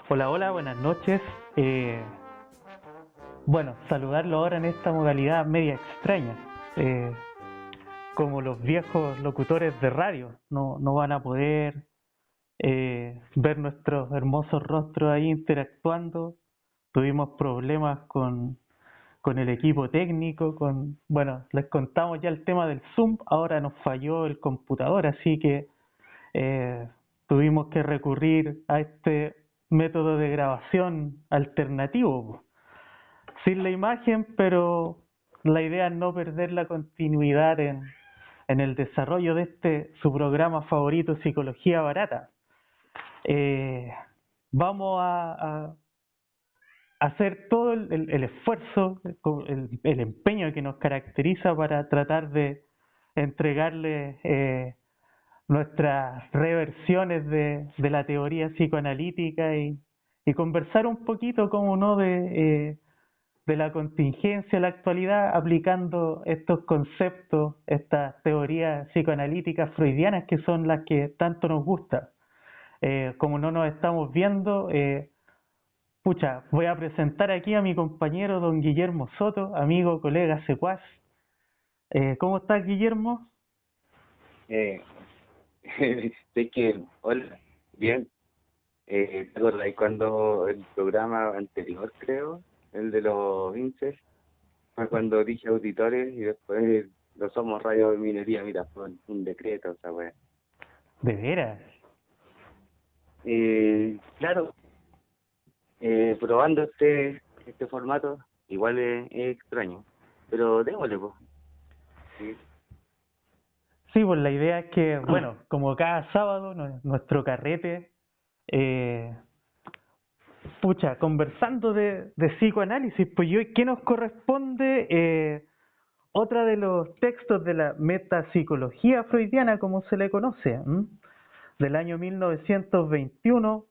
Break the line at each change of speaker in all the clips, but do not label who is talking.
Hola, hola, buenas noches. Eh, saludarlo ahora en esta modalidad media extraña. Eh, como los viejos locutores de radio, no van a poder ver nuestros hermosos rostros ahí interactuando. Tuvimos problemas con el equipo técnico, les contamos ya el tema del Zoom, ahora nos falló el computador, así que eh, tuvimos que recurrir a este método de grabación alternativo, sin la imagen, pero la idea es no perder la continuidad en el desarrollo de su programa favorito, Psicología Barata. Eh, Vamos a hacer todo el esfuerzo, el empeño que nos caracteriza para tratar de entregarle nuestras reversiones de la teoría psicoanalítica y conversar un poquito, como no, de la contingencia, la actualidad, aplicando estos conceptos, estas teorías psicoanalíticas freudianas que son las que tanto nos gustan. Como no nos estamos viendo, voy a presentar aquí a mi compañero don Guillermo Soto, amigo, colega, secuaz. ¿Cómo estás, Guillermo?
Eh, sé que, hola, bien, ¿te acordáis cuando el programa anterior, creo, el de los INSES, fue cuando dije auditores y después lo somos radio de minería? Mira, fue un decreto, o sea, bueno.
¿De veras?
Claro, probando este formato, igual es extraño, pero démosle, pues. Sí.
Sí, pues la idea es que, bueno, como cada sábado, nuestro carrete, eh, conversando de psicoanálisis, pues yo, ¿qué nos corresponde? Otra de los textos de la metapsicología freudiana, como se le conoce, ¿m? Del año 1921,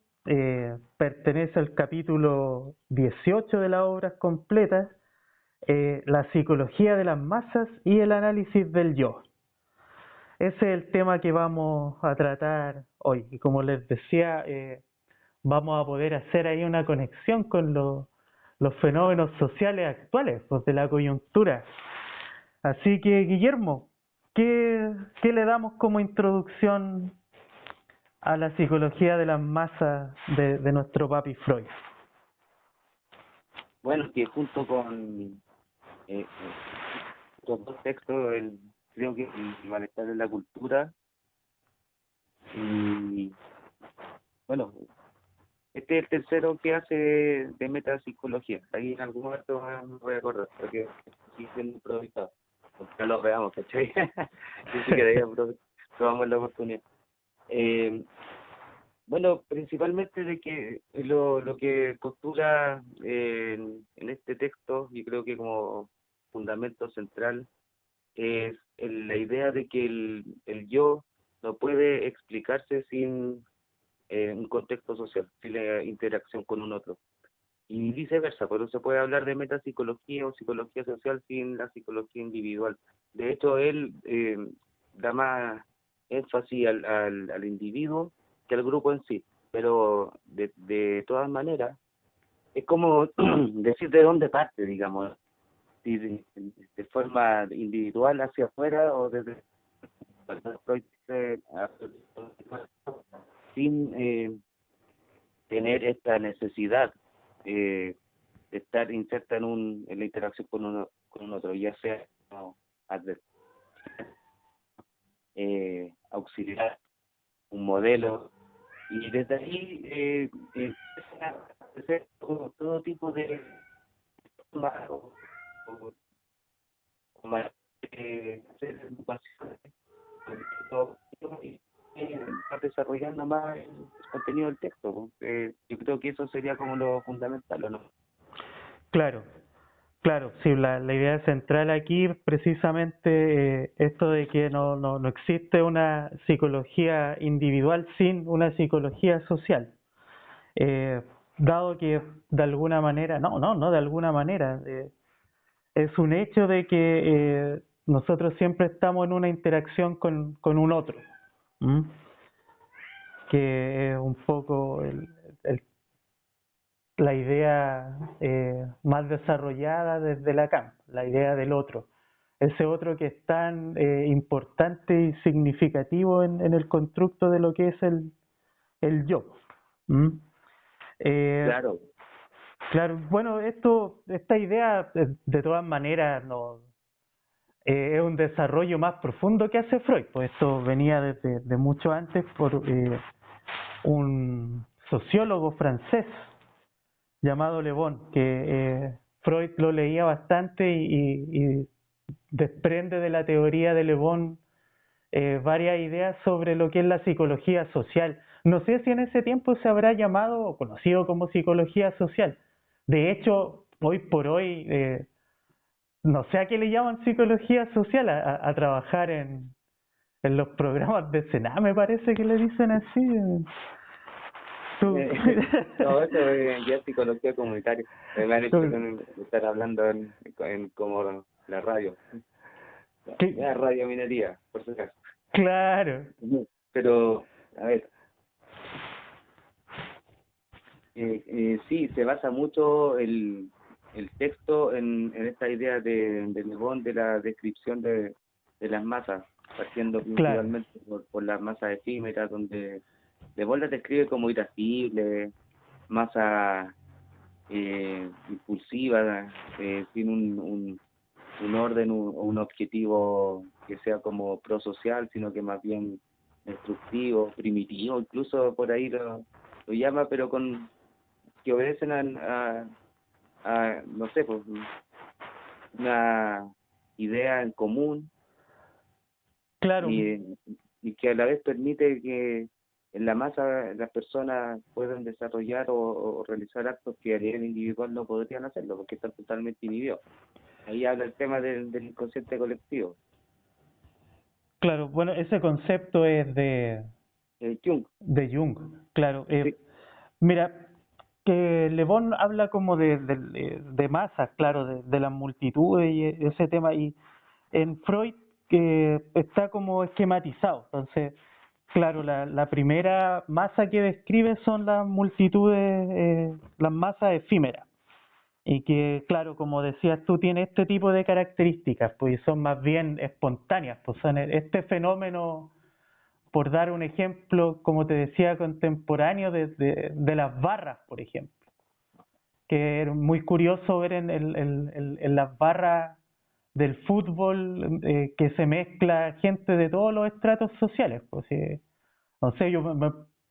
pertenece al capítulo 18 de las obras completas, la psicología de las masas y el análisis del yo. Ese es el tema que vamos a tratar hoy. Y como les decía, vamos a poder hacer ahí una conexión con los fenómenos sociales actuales, pues, de la coyuntura. Así que, Guillermo, ¿qué le damos como introducción a la psicología de las masas de nuestro papi Freud?
Bueno, que junto con estos dos textos, creo que el malestar de la cultura y, bueno, este es el tercero que hace de metapsicología. Ahí en algún momento me voy a acordar, porque sí siendo improvisado. No lo veamos, ¿cachai? Yo sí que de ahí probamos la oportunidad. Eh, bueno, principalmente de que lo que postula en este texto, yo creo que como fundamento central, es la idea de que el yo no puede explicarse sin un contexto social, sin la interacción con un otro. Y viceversa, pero se puede hablar de metapsicología o psicología social sin la psicología individual. De hecho, él da más énfasis al individuo que al grupo en sí, pero de todas maneras, es como decir de dónde parte, digamos, si de forma individual hacia afuera o desde sin tener esta necesidad de estar inserta en la interacción con un otro, ya sea como auxiliar, un modelo, y desde ahí empiezan a aparecer todo tipo de formas o formas de hacer educación, y va desarrollando más el contenido del texto. Yo creo que eso sería como lo fundamental, ¿o no?
Claro, claro, sí, la idea central aquí es precisamente esto de que no existe una psicología individual sin una psicología social. Eh, Dado que de alguna manera, no de alguna manera, es un hecho de que nosotros siempre estamos en una interacción con un otro, ¿m? Que es un poco el la idea más desarrollada desde Lacan, la idea del otro. Ese otro que es tan importante y significativo en el constructo de lo que es el yo. ¿Mm?
Claro.
Claro, bueno, esta idea de todas maneras no es un desarrollo más profundo que hace Freud, pues esto venía desde de mucho antes por un sociólogo francés llamado Le Bon, que Freud lo leía bastante y desprende de la teoría de Le Bon varias ideas sobre lo que es la psicología social. No sé si en ese tiempo se habrá llamado o conocido como psicología social. De hecho, hoy por hoy, no sé a qué le llaman psicología social, a trabajar en los programas de Senado, me parece que le dicen así.
No, eso ya es psicología comunitaria. Me han hecho estar hablando en como la radio. La radio minería, por si acaso.
Claro.
Pero, a ver, sí, se basa mucho el texto en esta idea de Le Bon de la descripción de las masas, partiendo principalmente por las masas efímeras, donde Le Bon las describe como irascibles, masa impulsiva, sin un orden o un objetivo que sea como prosocial, sino que más bien destructivo, primitivo, incluso por ahí lo llama, pero con que obedecen a no sé, pues una idea en común
Claro.
y que a la vez permite que en la masa las personas puedan desarrollar o realizar actos que a nivel individual no podrían hacerlo porque están totalmente inhibidos. Ahí habla el tema del inconsciente colectivo.
Claro, bueno, ese concepto es
Jung.
De Jung, claro.
Sí.
Mira, que Le Bon habla como de masas, claro, de las multitudes y ese tema, y en Freud que está como esquematizado. Entonces, claro, la primera masa que describe son las multitudes, las masas efímeras. Y que, claro, como decías tú, tiene este tipo de características, pues son más bien espontáneas, pues son este fenómeno, por dar un ejemplo, como te decía, contemporáneo de las barras, por ejemplo, que es muy curioso ver en las barras del fútbol que se mezcla gente de todos los estratos sociales. Pues, no sé,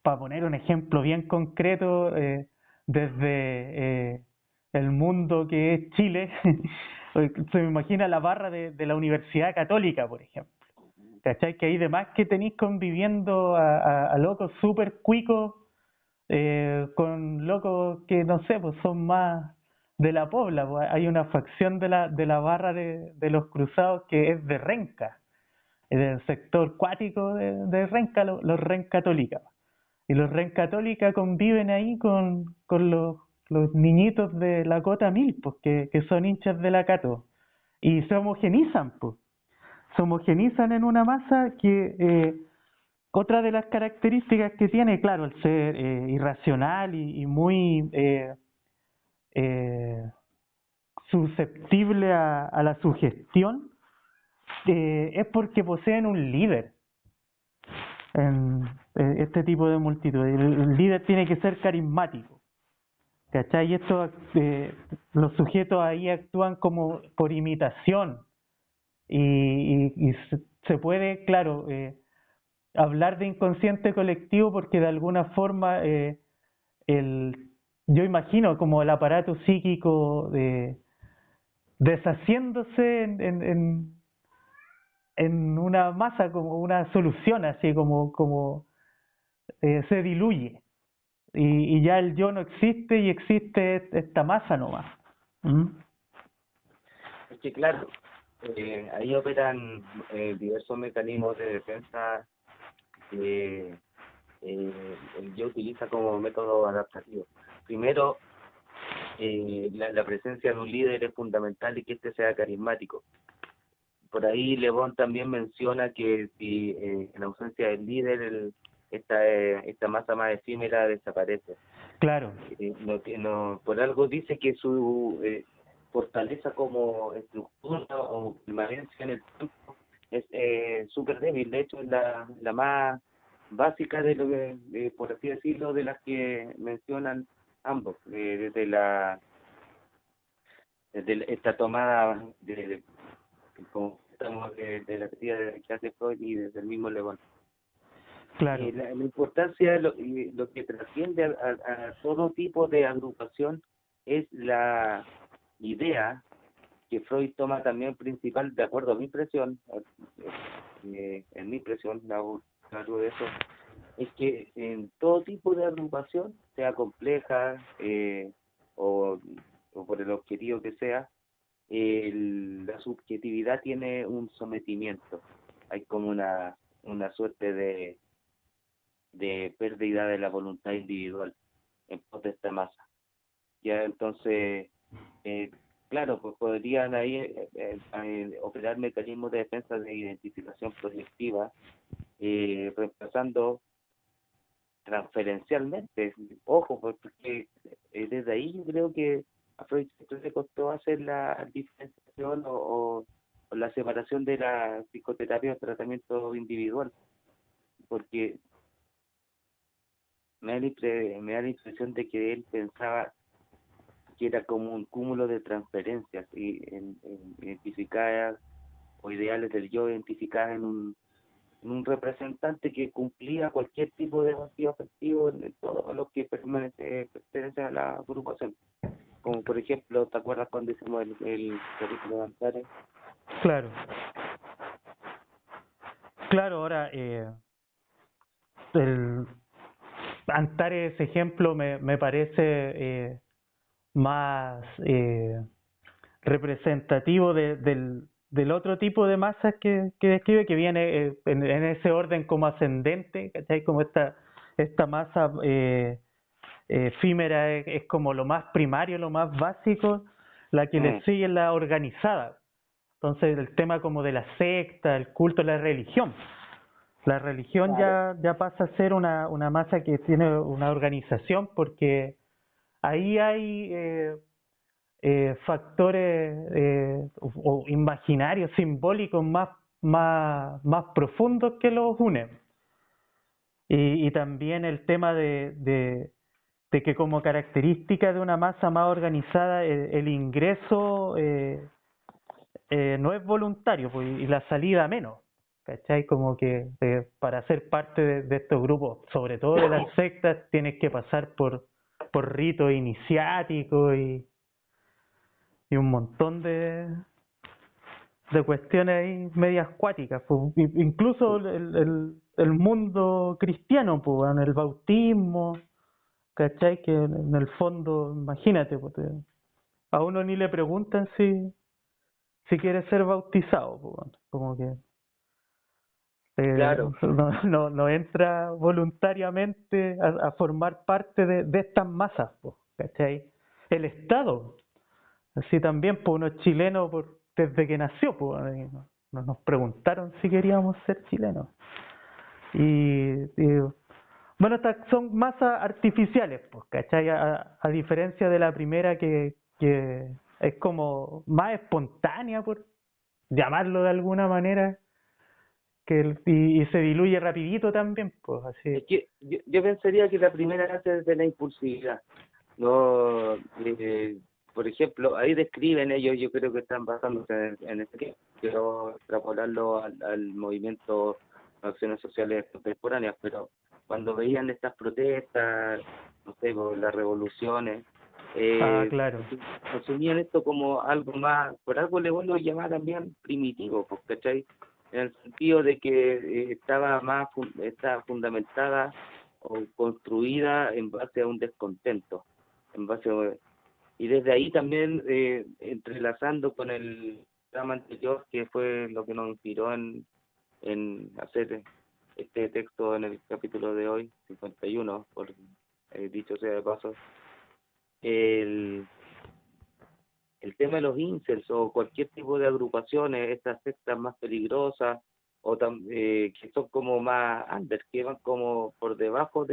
para poner un ejemplo bien concreto, desde el mundo que es Chile, se me imagina la barra de la Universidad Católica, por ejemplo. ¿Cachai? Que hay demás que tenéis conviviendo a locos súper cuicos, con locos que no sé, pues son más de la Pobla. Pues hay una facción de la barra de los cruzados que es de Renca, del sector cuático de Renca, los Rencatólicas. Y los Rencatólicas conviven ahí con los niñitos de la Cota 1000, pues que son hinchas de la Cato. Y se homogenizan, pues. Se homogenizan en una masa que otra de las características que tiene, claro, el ser irracional y muy eh, susceptible a la sugestión, es porque poseen un líder en este tipo de multitud. El líder tiene que ser carismático, ¿cachai? Y esto, los sujetos ahí actúan como por imitación y se puede, claro, hablar de inconsciente colectivo porque de alguna forma yo imagino como el aparato psíquico deshaciéndose en una masa, como una solución, así como se diluye y ya el yo no existe y existe esta masa nomás. ¿Mm?
Es que claro, ahí operan diversos mecanismos de defensa que el yo utiliza como método adaptativo. Primero, la presencia de un líder es fundamental y que éste sea carismático. Por ahí Le Bon también menciona que si en ausencia del líder esta masa más efímera desaparece.
claro,
Por algo dice que su fortaleza como estructura o permanencia en el tiempo es súper débil. De hecho, es la más básica de lo que, por así decirlo, de las que mencionan ambos, desde esta tomada como estamos de la teoría que hace Freud y desde el mismo Lewin.
claro,
La importancia, lo que trasciende a todo tipo de agrupación es la idea que Freud toma también principal, de acuerdo a mi impresión, en mi impresión, algo de eso, es que en todo tipo de agrupación, sea compleja o, o por el objetivo que sea, la subjetividad tiene un sometimiento. Hay como una suerte de pérdida de la voluntad individual en pos de esta masa. Ya entonces, eh, claro, pues podrían ahí operar mecanismos de defensa de identificación proyectiva, reemplazando transferencialmente. Ojo, porque desde ahí yo creo que a Freud siempre le costó hacer la diferenciación o la separación de la psicoterapia o tratamiento individual, porque me da la impresión de que él pensaba que era como un cúmulo de transferencias y identificadas o ideales del yo identificadas en un representante que cumplía cualquier tipo de vacío afectivo en todos los que pertenecen a la agrupación. Como por ejemplo, ¿te acuerdas cuando hicimos el capítulo de Antares?
claro, claro. Ahora, el Antares ejemplo me parece más representativo del otro tipo de masas que describe, que viene en ese orden como ascendente, ¿cachai? Como esta masa efímera es como lo más primario, lo más básico, la que le
Mm,
sigue es la organizada. Entonces el tema como de la secta, el culto, la religión. La religión
claro.
ya pasa a ser una masa que tiene una organización porque ahí hay factores o imaginarios, simbólicos más profundos que los unen. Y también el tema de que como característica de una masa más organizada, el ingreso no es voluntario, pues, y la salida menos. ¿Cachai? Como que para ser parte de estos grupos, sobre todo de las sectas, tienes que pasar por ritos iniciáticos y un montón de cuestiones ahí medias cuáticas, pues. Incluso el mundo cristiano, pues, en el bautismo, ¿cachai? Que en el fondo, imagínate, pues, a uno ni le preguntan si quiere ser bautizado, pues, como que
Claro,
no entra voluntariamente a formar parte de estas masas, pues, ¿cachai? El Estado, así también, pues uno es chileno desde que nació, pues nos preguntaron si queríamos ser chilenos. Y bueno, estas son masas artificiales, pues, ¿cachai? A diferencia de la primera que es como más espontánea, por llamarlo de alguna manera, y se diluye rapidito también, pues así.
es que yo pensaría que la primera nace desde la impulsividad. No, por ejemplo, ahí describen ellos, yo creo que están basándose en este que quiero extrapolarlo al movimiento de acciones sociales contemporáneas, pero cuando veían estas protestas, no sé, por las revoluciones,
Ah,
eh,
claro,
asumían esto como algo más, por algo le vuelvo a llamar también primitivo, pues, ¿cachai? En el sentido de que estaba fundamentada o construida en base a un descontento, en base a, y desde ahí también entrelazando con el drama anterior, que fue lo que nos inspiró en hacer este texto en el capítulo de hoy, 51, por dicho sea de paso, el, el tema de los incels o cualquier tipo de agrupaciones, estas sectas más peligrosas que son como más under, que van como por debajo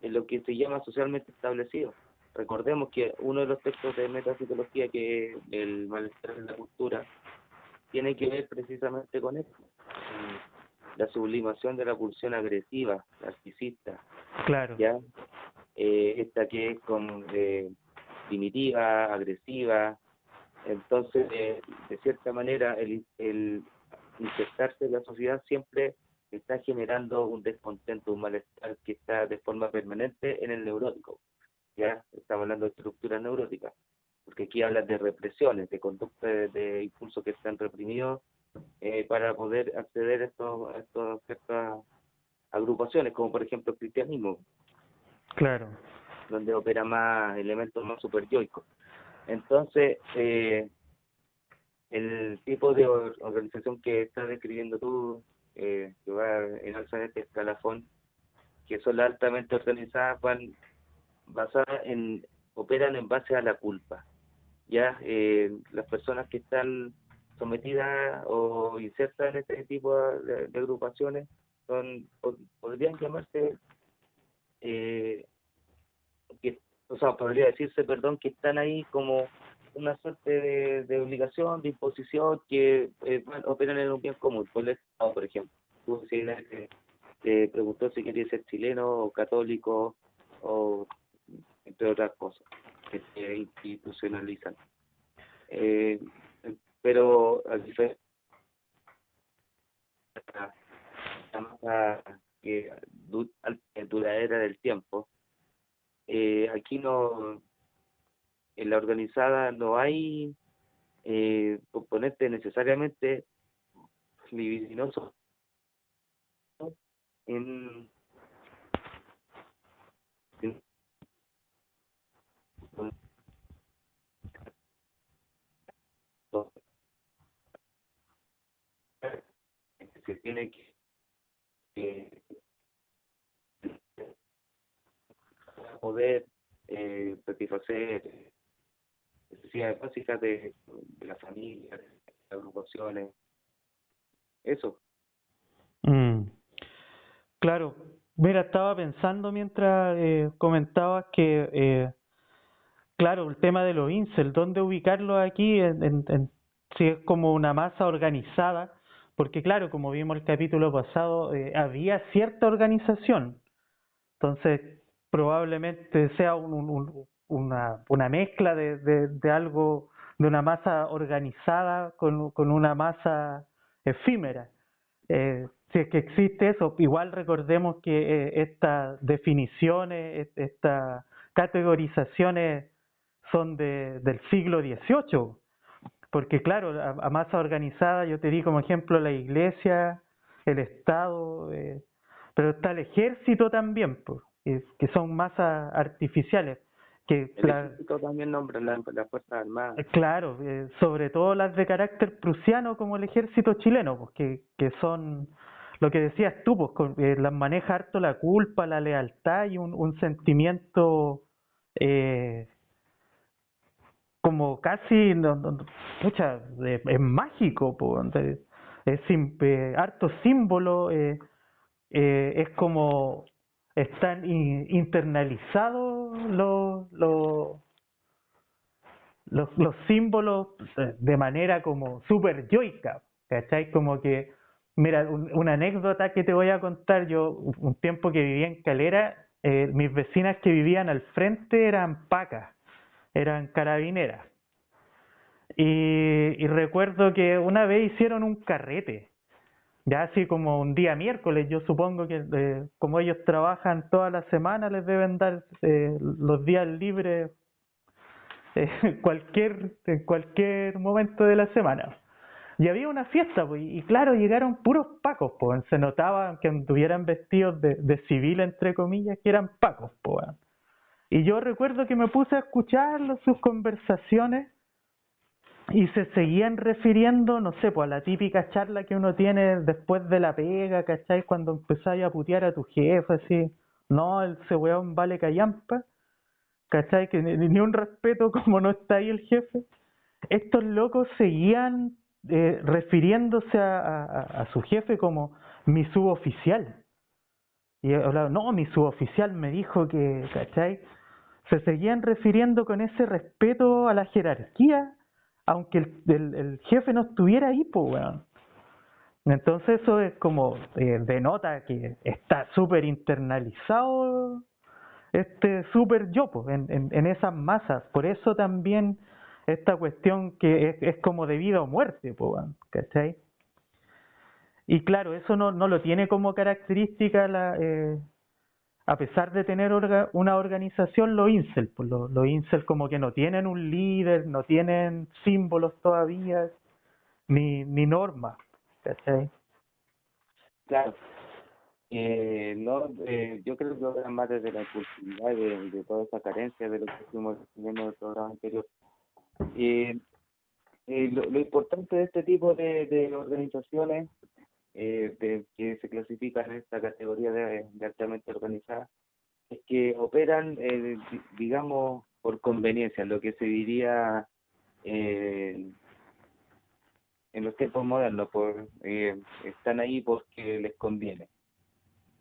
en lo que se llama socialmente establecido. Recordemos que uno de los textos de metapsicología, que es el malestar en la cultura, tiene que ver precisamente con esto, la sublimación de la pulsión agresiva, narcisista,
Claro,
¿ya? Esta que es con primitiva, agresiva. Entonces, de cierta manera, el insertarse en la sociedad siempre está generando un descontento, un malestar que está de forma permanente en el neurótico. Ya estamos hablando de estructuras neuróticas, porque aquí hablan de represiones, de conductas, de impulsos que están reprimidos para poder acceder a ciertas agrupaciones, como por ejemplo el cristianismo,
claro.
donde opera más elementos más superyoicos. Entonces, el tipo de organización que estás describiendo tú, que va en alza de este escalafón, que son las altamente organizadas, van basadas operan en base a la culpa. Ya las personas que están sometidas o insertas en este tipo de agrupaciones podrían llamarse eh, o sea, podría decirse, perdón, que están ahí como una suerte de obligación, de imposición, que operan en un bien común, por el Estado, por ejemplo. Tú decías, te preguntó si quería ser chileno o católico, o entre otras cosas que se institucionalizan. Eh, pero a diferencia de la masa que duradera del tiempo, aquí no, en la organizada no hay componentes necesariamente libidinosos en, en- se tiene que poder satisfacer necesidades básicas de la familia, de las agrupaciones, eso.
Mm, claro, mira, estaba pensando mientras comentabas que, claro, el tema de los incel, ¿dónde ubicarlos aquí? Si es como una masa organizada, porque claro, como vimos el capítulo pasado, había cierta organización, entonces probablemente sea una mezcla de algo, de una masa organizada con una masa efímera. Si es que existe eso, igual recordemos que estas definiciones, estas categorizaciones son del siglo XVIII, porque claro, a masa organizada yo te di como ejemplo la iglesia, el Estado, pero está el ejército también, pues, que son masas artificiales, que
El ejército también nombra las Fuerzas Armadas.
claro, sobre todo las de carácter prusiano como el ejército chileno, pues, que son lo que decías tú, pues, las maneja harto la culpa, la lealtad y un sentimiento eh, como casi, pucha, es mágico, pues, es harto símbolo, es como están internalizados los símbolos de manera como súper yoica, ¿cachai? Como que, mira, una anécdota que te voy a contar, yo un tiempo que vivía en Calera, mis vecinas que vivían al frente eran pacas, eran carabineras. Y recuerdo que una vez hicieron un carrete, ya así como un día miércoles, yo supongo que como ellos trabajan toda la semana, les deben dar los días libres en cualquier momento de la semana. Y había una fiesta, pues, y claro, llegaron puros pacos, pues, se notaba que anduvieran vestidos de civil, entre comillas, que eran pacos, pues. Y yo recuerdo que me puse a escuchar sus conversaciones y se seguían refiriendo, no sé, pues a la típica charla que uno tiene después de la pega, ¿cachai? Cuando empezáis a putear a tu jefe, así, no, ese weón vale callampa, ¿cachai? Que ni un respeto como no está ahí el jefe. Estos locos seguían refiriéndose a su jefe como mi suboficial. Y hablaba, no, mi suboficial me dijo que, ¿cachai? Se seguían refiriendo con ese respeto a la jerarquía, aunque el jefe no estuviera ahí, pues, weón. Entonces eso es como, denota que está súper internalizado este súper yo, pues, en esas masas. Por eso también esta cuestión que es como de vida o muerte, pues, weón, ¿cachai? Y claro, eso no lo tiene como característica a pesar de tener una organización, los incel, pues los incel como que no tienen un líder, no tienen símbolos todavía, ni normas, ¿cachai?
Claro. No, yo creo que ahora más desde la impulsividad de toda esa carencia de lo que fuimos viendo en el programa anterior. Eh, lo importante de este tipo de organizaciones que se clasifican en esta categoría de altamente organizadas es que operan, digamos, por conveniencia, lo que se diría eh, en los tiempos modernos, están ahí porque les conviene.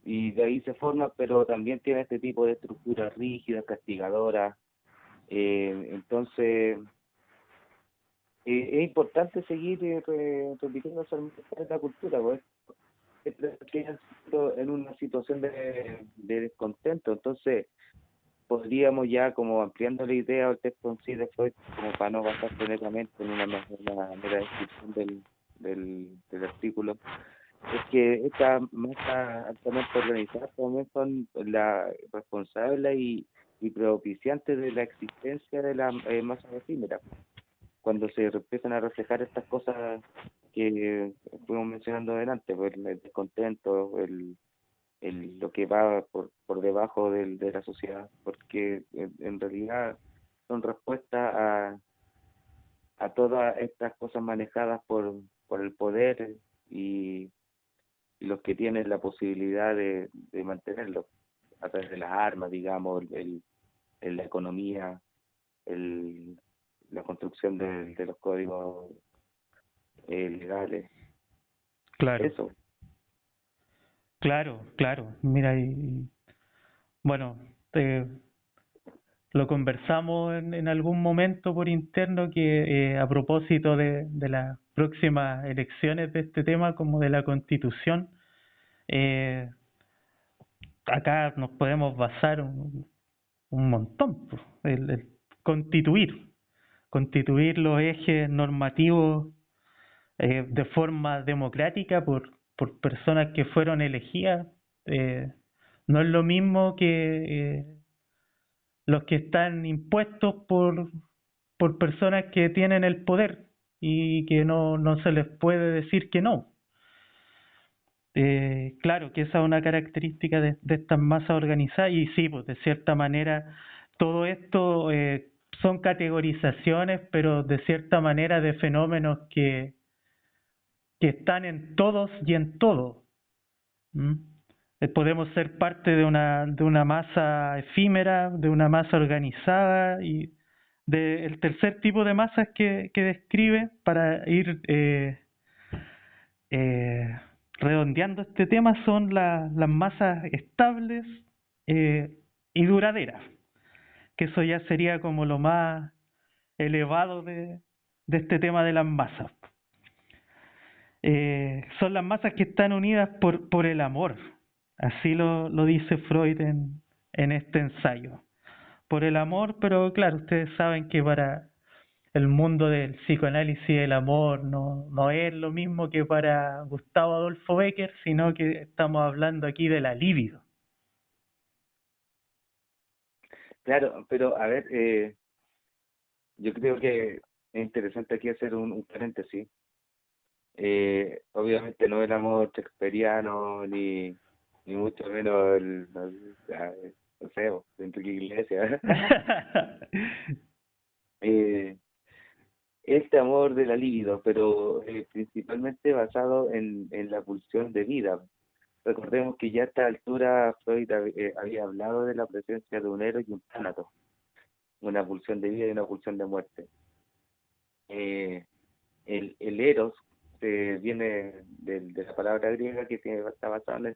Y de ahí se forma, pero también tiene este tipo de estructuras rígidas, castigadoras. Entonces, es importante seguir repitiendo esa de la cultura, pues, que han sido en una situación de descontento. Entonces, podríamos ya, como ampliando la idea del texto en sí de Freud, como para no basarse netamente en una mera descripción del artículo, es que estas masas altamente organizadas también son las responsables y propiciantes de la existencia de las masas efímeras. Cuando se empiezan a reflejar estas cosas que fuimos mencionando adelante, pues el descontento, lo que va por debajo de la sociedad, porque en realidad son respuestas a todas estas cosas manejadas por el poder y los que tienen la posibilidad de mantenerlo a través de las armas, digamos, la economía, el, la construcción de los códigos legales.
Claro,
Eso,
claro, claro. Mira, bueno, eh, lo conversamos en algún momento por interno que a propósito de las próximas elecciones de este tema como de la Constitución, eh, acá nos podemos basar un montón, pues, el constituir los ejes normativos de forma democrática por personas que fueron elegidas. No es lo mismo que los que están impuestos por personas que tienen el poder y que no se les puede decir que no. Claro que esa es una característica de estas masas organizadas y sí, pues de cierta manera todo esto son categorizaciones, pero de cierta manera de fenómenos que están en todos y en todo. ¿Mm? Podemos ser parte de una masa efímera, de una masa organizada y del tercer tipo de masas que describe para ir eh, redondeando este tema son las masas estables eh, y duraderas, que eso ya sería como lo más elevado de este tema de las masas. Son las masas que están unidas por el amor, así lo dice Freud en este ensayo. Por el amor, pero claro, ustedes saben que para el mundo del psicoanálisis el amor no es lo mismo que para Gustavo Adolfo Bécquer, sino que estamos hablando aquí de la libido.
claro, pero a ver, yo creo que es interesante aquí hacer un paréntesis. Obviamente no el amor shakespeariano ni mucho menos no sé, de Enrique Iglesias. eh, este amor de la libido, pero principalmente basado en la pulsión de vida. Recordemos que ya a esta altura Freud había hablado de la presencia de un héroe y un tánatos, una pulsión de vida y una pulsión de muerte. Eh, el eros viene de la palabra griega que está basada en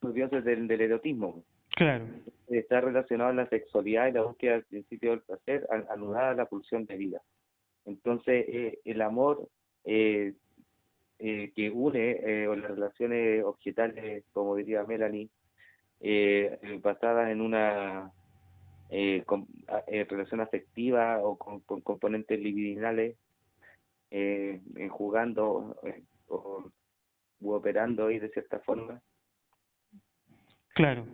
los dioses del erotismo.
Claro,
Está relacionado a la sexualidad y la búsqueda del principio del placer, anudada a la pulsión de vida. Entonces, el amor que une, o las relaciones objetales, como diría Melanie, basadas en una relación afectiva o con componentes libidinales, jugando u operando ahí de cierta forma,
claro,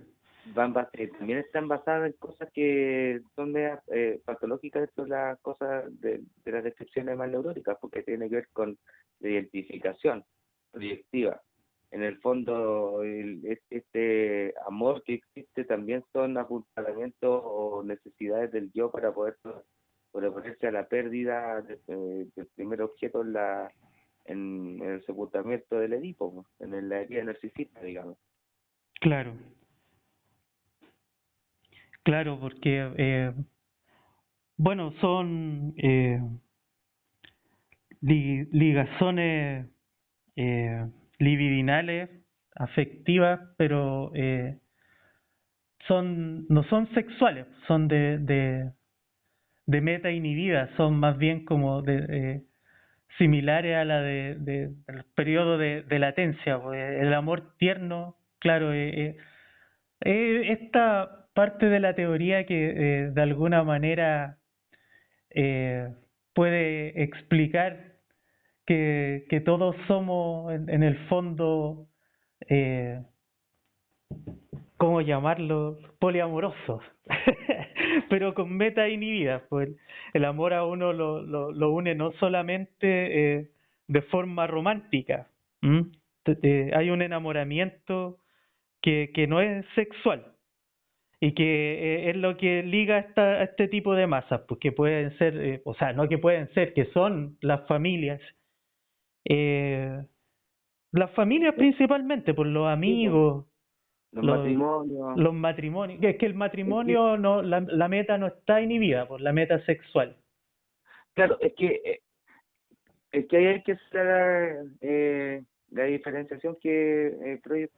también están basadas en cosas que son medias, patológicas dentro de las cosas de las descripciones más neuróticas, porque tiene que ver con la identificación proyectiva. En el fondo, este amor que existe también son apuntalamientos o necesidades del yo para poder sobreponerse a la pérdida del primer objeto en el sepultamiento del Edipo, ¿no? En la herida narcisista, digamos.
claro, claro, porque, bueno, son ligazones libidinales, afectivas, pero no son sexuales, son de meta inhibida, son más bien como similares a la del periodo de latencia. Pues, el amor tierno, claro, esta parte de la teoría que de alguna manera eh, puede explicar que todos somos en el fondo, eh, ¿cómo llamarlo? Poliamorosos, pero con metas inhibidas, pues el amor a uno lo une no solamente de forma romántica. ¿m? Hay un enamoramiento que no es sexual y que es lo que liga a este tipo de masas, pues que pueden ser, o sea, no que pueden ser, que son eh, las familias principalmente, por los
Sí, pues,
amigos,
los
los,
matrimonios.
los matrimonios, que es que el
Es que,
matrimonio no, la meta no está inhibida por la meta sexual.
claro, es que ahí hay que hacer la diferenciación que Freud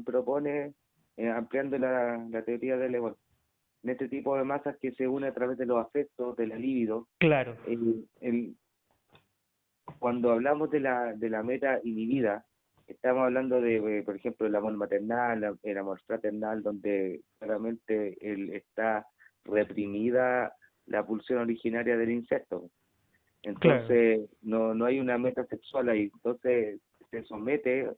propone, ampliando la teoría de Lewin. En este tipo de masas que se une a través de los afectos, de la libido,
Claro,
cuando hablamos de la meta inhibida, estamos hablando de, por ejemplo, el amor maternal, el amor fraternal, donde claramente está reprimida la pulsión originaria del insecto.
claro,
Entonces, no hay una meta sexual ahí. Entonces, se somete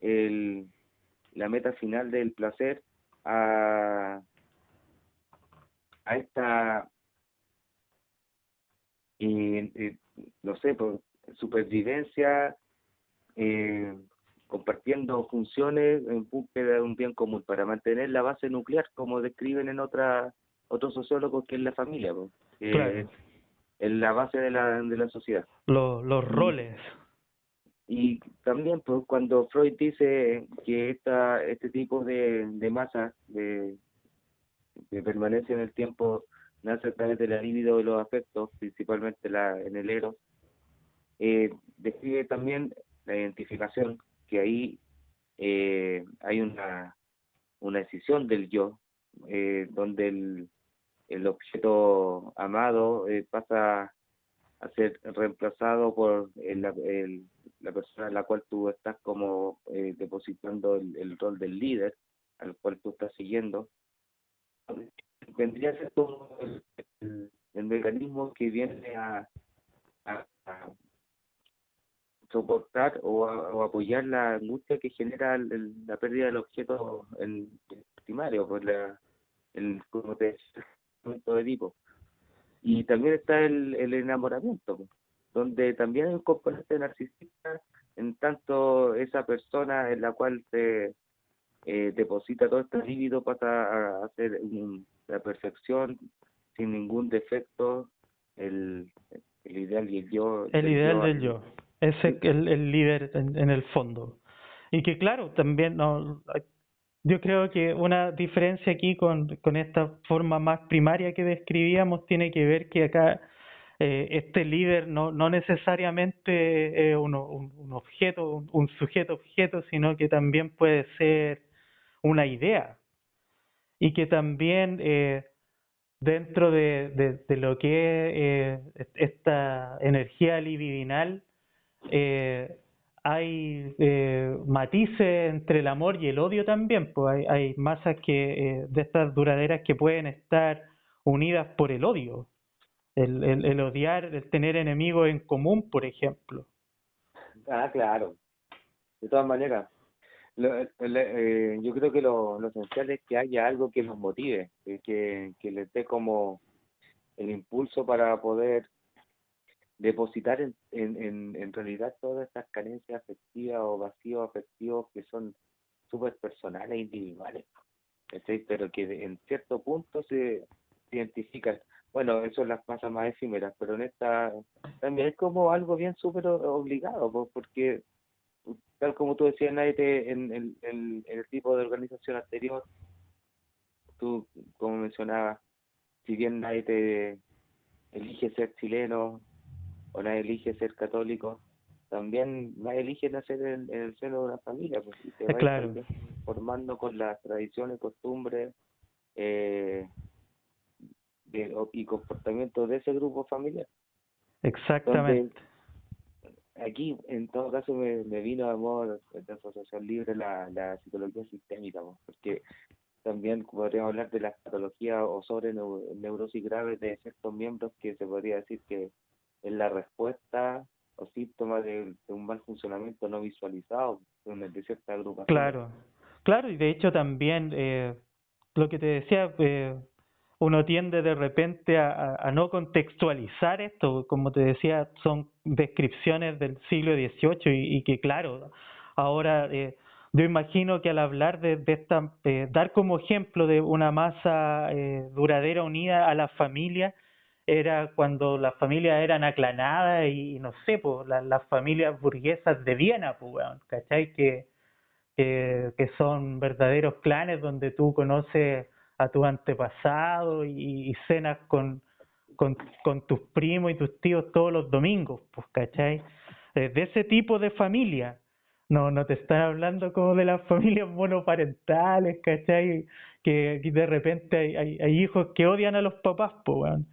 la meta final del placer a, a esta, eh, no sé, por supervivencia, eh, compartiendo funciones en búsqueda de un bien común para mantener la base nuclear, como describen en otros sociólogos, que es la familia, pues, que
claro.
es la base de la sociedad.
Los
Y,
roles,
y también, pues, cuando Freud dice que este tipo de masa de permanencia en el tiempo nace a través de la libido de los afectos, principalmente en el eros, describe también la identificación, que ahí hay una decisión del yo, donde el objeto amado pasa a ser reemplazado por la persona en la cual tú estás como depositando el rol del líder, al cual tú estás siguiendo. Vendría a ser como el mecanismo que viene a soportar o apoyar la angustia que genera la pérdida del objeto primario, por como te decía, el momento de tipo. Y también está el enamoramiento, pues, donde también hay un componente narcisista, en tanto esa persona en la cual se deposita todo este líbido pasa a hacer la perfección sin ningún defecto, el, el ideal y el yo
el
del
ideal
yo.
del yo, ese es el líder en el fondo. Y que claro, también no, yo creo que una diferencia aquí con esta forma más primaria que describíamos tiene que ver que acá este líder no necesariamente es un objeto, un sujeto objeto, sino que también puede ser una idea, y que también dentro de lo que es esta energía libidinal, hay matices entre el amor y el odio también, pues hay masas que de estas duraderas que pueden estar unidas por el odio, el odiar, el tener enemigos en común, por ejemplo.
Ah, claro. De todas maneras, yo creo que lo esencial es que haya algo que nos motive, que les dé como el impulso para poder depositar en realidad todas estas carencias afectivas o vacíos afectivos que son súper personales e individuales, ¿cachai? Pero que en cierto punto se identifican. Bueno, eso es las cosas más efímeras, pero en esta también es como algo bien súper obligado, porque tal como tú decías, nadie en el tipo de organización anterior, tú, como mencionabas, si bien nadie te elige ser chileno o nadie elige ser católico, también nadie elige nacer en el seno de una familia, pues y te vas
Claro,
también formando con las tradiciones, costumbres eh, y comportamientos de ese grupo familiar, donde
exactamente.
aquí en todo caso me vino a modo de asociación libre la psicología sistémica, pues, porque también podríamos hablar de las patologías o sobre neurosis graves de ciertos miembros que se podría decir que es la respuesta o síntoma de un mal funcionamiento no visualizado de ciertas agrupaciones.
Claro, claro, y de hecho también lo que te decía, uno tiende de repente a no contextualizar esto, como te decía, son descripciones del siglo XVIII y que claro, ahora yo imagino que al hablar de esta, dar como ejemplo de una masa duradera unida a la familia, era cuando las familias eran aclanadas y no sé, pues las familias burguesas de Viena, pues, weón, ¿cachai? Que son verdaderos clanes donde tú conoces a tus antepasados y cenas con tus primos y tus tíos todos los domingos, pues, ¿cachai? De ese tipo de familia. No te están hablando como de las familias monoparentales, ¿cachai? Que de repente hay hijos que odian a los papás, pues, weón.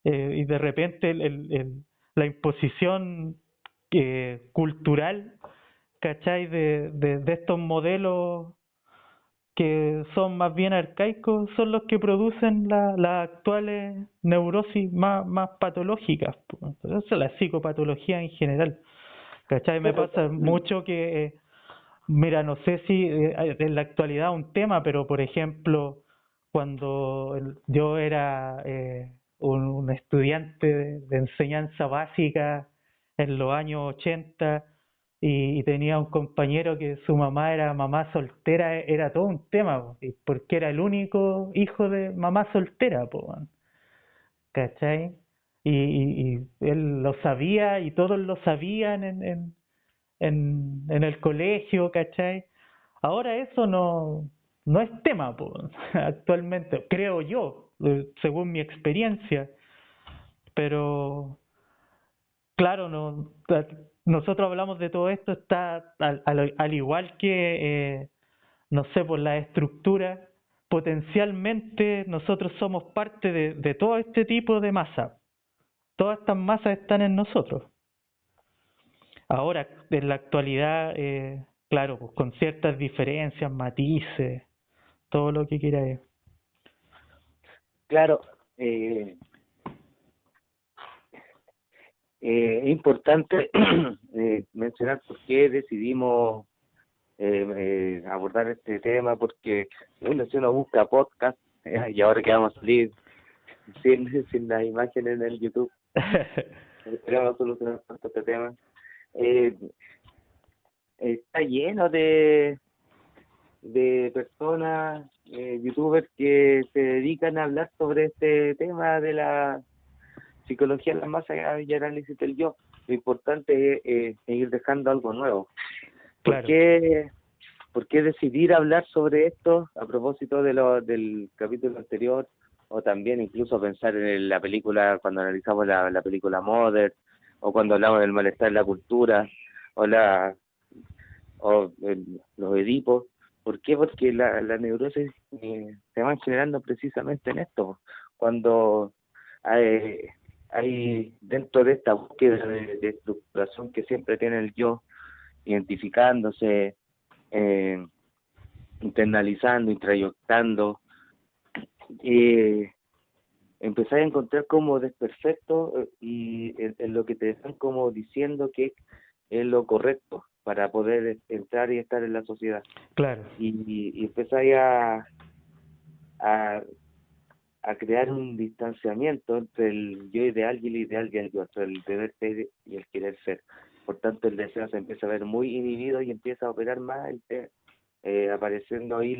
Y de repente la imposición cultural, ¿cachai? De estos modelos que son más bien arcaicos, son los que producen las actuales neurosis más patológicas, pues. Esa es la psicopatología en general, ¿cachai? Me
Pero,
pasa mucho que, mira, no sé si en la actualidad un tema, pero por ejemplo, cuando yo era un estudiante de enseñanza básica en los años 80 y tenía un compañero que su mamá era mamá soltera, era todo un tema, po, y porque era el único hijo de mamá soltera, po, weón, ¿cachai? Y él lo sabía y todos lo sabían en el colegio, ¿cachai? Ahora eso no es tema, po, actualmente, creo yo, según mi experiencia, pero claro, nosotros hablamos de todo esto, está al igual que, no sé, por la estructura, potencialmente nosotros somos parte de todo este tipo de masa. Todas estas masas están en nosotros. Ahora, en la actualidad, claro, pues con ciertas diferencias, matices, todo lo que quieras.
claro, es importante mencionar por qué decidimos abordar este tema, porque bueno, si uno busca podcast, y ahora que vamos a salir sin las imágenes en el YouTube, esperamos solucionar pronto este tema. Eh, Está lleno de personas, youtubers que se dedican a hablar sobre este tema de la psicología de la masa y análisis del yo. Lo importante es ir dejando algo nuevo. ¿Por
Claro,
qué, ¿Por qué decidir hablar sobre esto a propósito del capítulo anterior? O también incluso pensar en la película, cuando analizamos la película Mother, o cuando hablamos del malestar en la cultura, o los Edipos. ¿Por qué? Porque la neurosis se van generando precisamente en esto, cuando hay, hay dentro de esta búsqueda de estructuración que siempre tiene el yo, identificándose, eh, internalizando, introyectando, y empezar a encontrar como desperfecto y en lo que te están como diciendo que es lo correcto para poder entrar y estar en la sociedad.
Claro,
Y empezáis a, a crear un distanciamiento entre el yo ideal y el ideal del yo, entre el deber ser y el querer ser. Por tanto, el deseo se empieza a ver muy inhibido y empieza a operar más, apareciendo ahí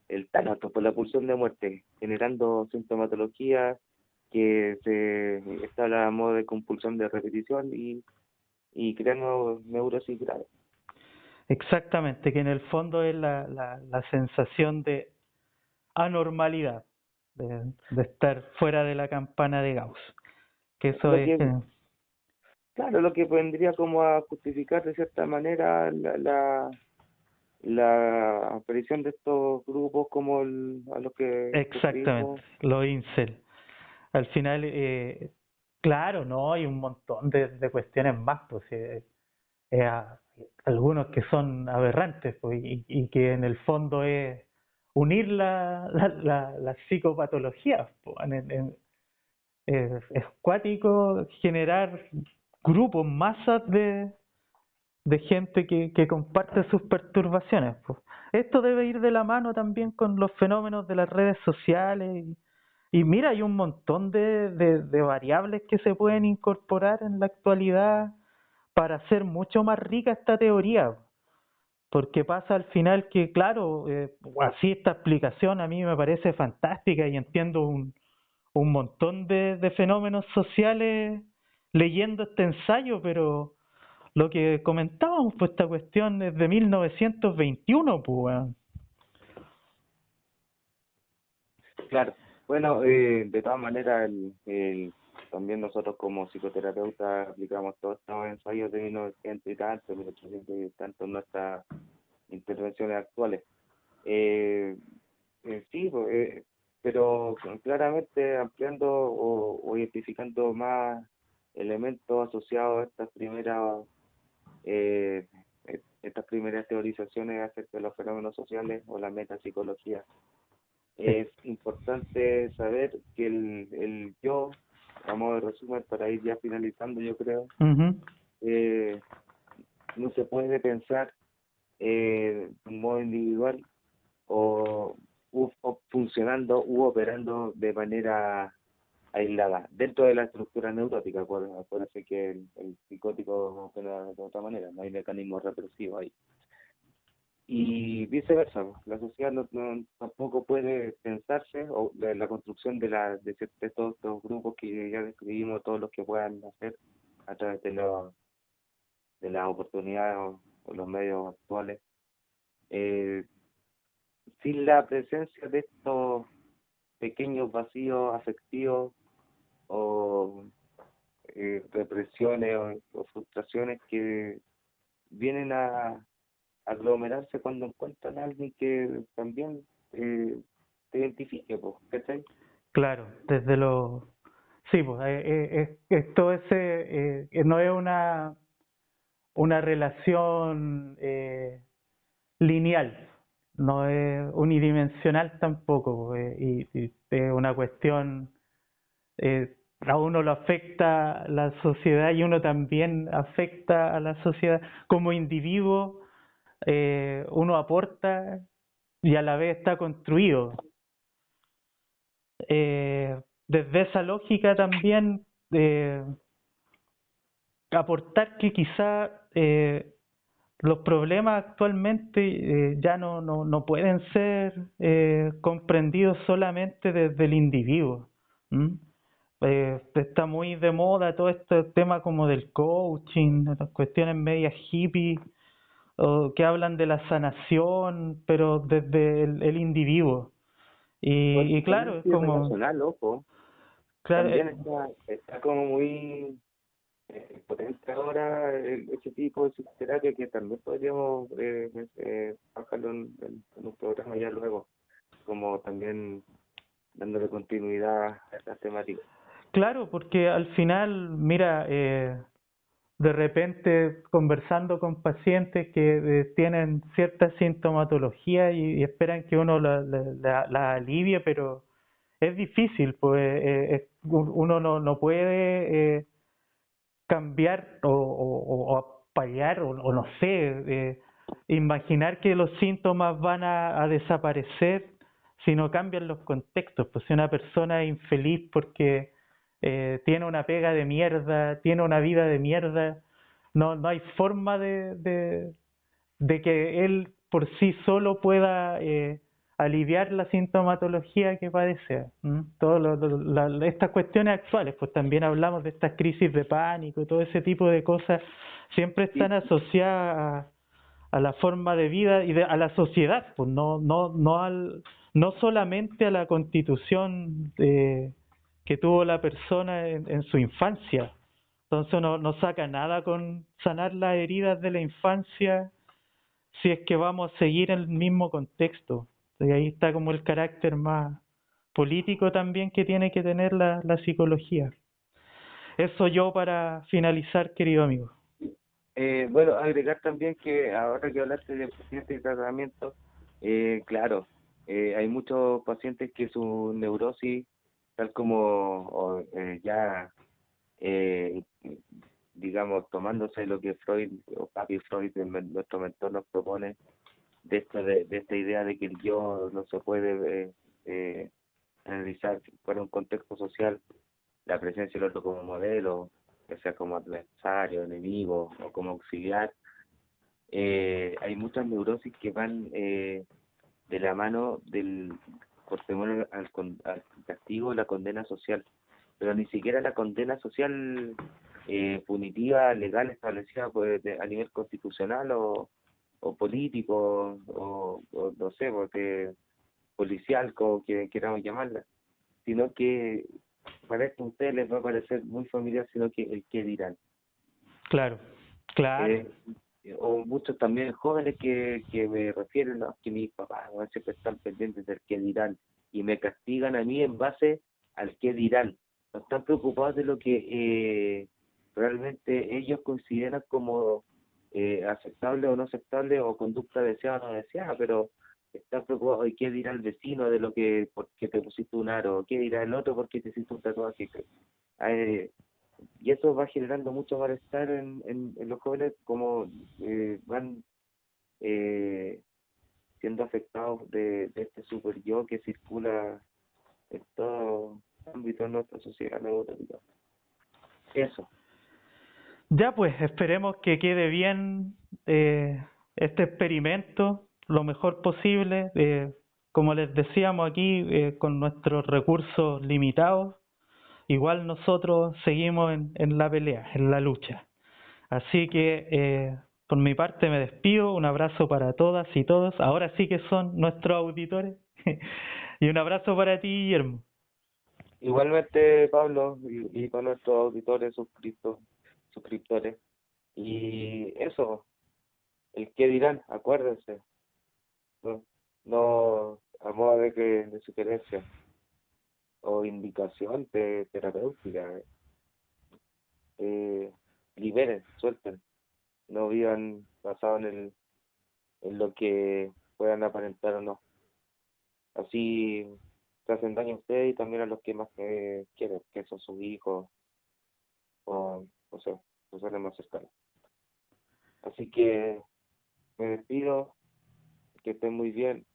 el tánatos por la pulsión de muerte, generando sintomatología que se está a modo de compulsión de repetición y creando neurosis graves.
exactamente, que en el fondo es la sensación de anormalidad, de estar fuera de la campana de Gauss, que eso
Lo
es,
que, claro, lo que vendría como a justificar de cierta manera la aparición de estos grupos como a los que
exactamente,
referimos.
lo incel. Al final, claro, no, hay un montón de cuestiones más, pues, algunos que son aberrantes, pues, y que en el fondo es unir la psicopatología, pues, es cuático generar grupos, masas de gente que comparte sus perturbaciones, pues. Esto debe ir de la mano también con los fenómenos de las redes sociales y mira, hay un montón de variables que se pueden incorporar en la actualidad para hacer mucho más rica esta teoría, porque pasa al final que, claro, así esta explicación a mí me parece fantástica y entiendo un montón de fenómenos sociales leyendo este ensayo, pero lo que comentábamos, pues esta cuestión es de 1921, pues, weón.
Claro, bueno, de todas maneras, también nosotros como psicoterapeutas aplicamos todos estos ensayos de 1900 y tanto, 1800 y tanto en nuestras intervenciones actuales. Eh, sí, pero claramente ampliando o identificando más elementos asociados a eh, estas primeras teorizaciones acerca de los fenómenos sociales o la metapsicología.
Sí.
Es importante saber que el yo, a modo de resumen, para ir ya finalizando, yo creo,
Ujú.
eh, no se puede pensar de un modo individual o funcionando u operando de manera aislada, dentro de la estructura neurótica. Acuérdense que el psicótico opera de otra manera, no hay mecanismos represivos ahí. Y viceversa, pues, la sociedad tampoco puede pensarse, o la construcción de todos estos grupos que ya describimos, todos los que puedan hacer a través de las oportunidades o los medios actuales, eh, sin la presencia de estos pequeños vacíos afectivos o represiones o frustraciones que vienen a aglomerarse cuando encuentran a alguien que también te identifique, pues, ¿cachai?
Claro, desde lo... Sí, pues, esto no es una relación lineal, no es unidimensional tampoco, y es una cuestión, a uno lo afecta la sociedad y uno también afecta a la sociedad. Como individuo, uno aporta y a la vez está construido. Desde esa lógica también aportar que quizá los problemas actualmente ya no pueden ser comprendidos solamente desde el individuo. ¿M? Está muy de moda todo este tema como del coaching, de las cuestiones medias hippies, o que hablan de la sanación, pero desde el individuo. Y
Igual
claro, es como,
multirrelacional, ojo,
claro,
también está como muy, potente ahora ese tipo de terapia que también podríamos bajarlo en un programa ya luego, como también dándole continuidad a estas temáticas.
Claro, porque al final, mira, de repente conversando con pacientes que tienen cierta sintomatología y esperan que uno la alivie, pero es difícil, pues uno no puede cambiar o paliar o no sé, imaginar que los síntomas van a desaparecer si no cambian los contextos. Pues si una persona es infeliz porque tiene una pega de mierda, tiene una vida de mierda, no hay forma de que él por sí solo pueda aliviar la sintomatología que padece. Todo estas cuestiones actuales, pues también hablamos de estas crisis de pánico y todo ese tipo de cosas, siempre están
Sí,
asociadas a la forma de vida y a la sociedad, pues no solamente a la constitución que tuvo la persona en su infancia. Entonces no saca nada con sanar las heridas de la infancia si es que vamos a seguir en el mismo contexto. Y ahí está como el carácter más político también que tiene que tener la psicología. Eso yo para finalizar, querido amigo.
bueno, agregar también que ahora que hablaste de pacientes de tratamiento, claro, hay muchos pacientes que su neurosis, tal como ya, eh, digamos, tomándose lo que Freud o Papi Freud, nuestro mentor, nos propone, de esta idea de que el yo no se puede analizar fuera un contexto social, la presencia del otro como modelo, ya sea como adversario, enemigo o como auxiliar. Hay muchas neurosis que van de la mano del por temor al castigo, la condena social, pero ni siquiera la condena social punitiva legal establecida pues, a nivel constitucional o político o no sé, porque policial, como que queramos llamarla, sino que para esto a ustedes les va a parecer muy familiar, sino que el qué dirán.
Claro, claro,
Eh, o muchos también jóvenes que me refieren, ¿no? Que mis papás ¿no? siempre están pendientes del qué dirán y me castigan a mí en base al qué dirán. No están preocupados de lo que realmente ellos consideran como aceptable o no aceptable o conducta deseada o no deseada, pero están preocupados de qué dirá el vecino de lo que porque te pusiste un aro, qué dirá el otro porque te hiciste un tatuaje. Eh, y eso va generando mucho malestar en los jóvenes como van eh, siendo afectados de este super yo que circula en todo ámbito de nuestra sociedad neurótica. Eso.
ya pues esperemos que quede bien este experimento lo mejor posible. Como les decíamos aquí, con nuestros recursos limitados, igual nosotros seguimos en la pelea, en la lucha. Así que por mi parte me despido, un abrazo para todas y todos, ahora sí que son nuestros auditores, y un abrazo para ti, Guillermo.
Igualmente, Pablo, y para nuestros auditores suscriptores. Y eso, el qué dirán, acuérdense, no, no a modo de sugerencia o indicación terapéutica, eh, liberen, suelten, no vivan basados en lo que puedan aparentar o no. Así se hacen daño a ustedes y también a los que más quieren, que son sus hijos o, no sé, sus seres más cercanos. Así que me despido, que estén muy bien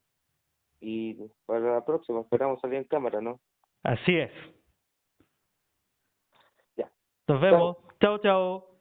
y para la próxima esperamos salir en cámara, ¿no?
Así es.
Ya,
Nos
chao.
vemos. Chao, chao.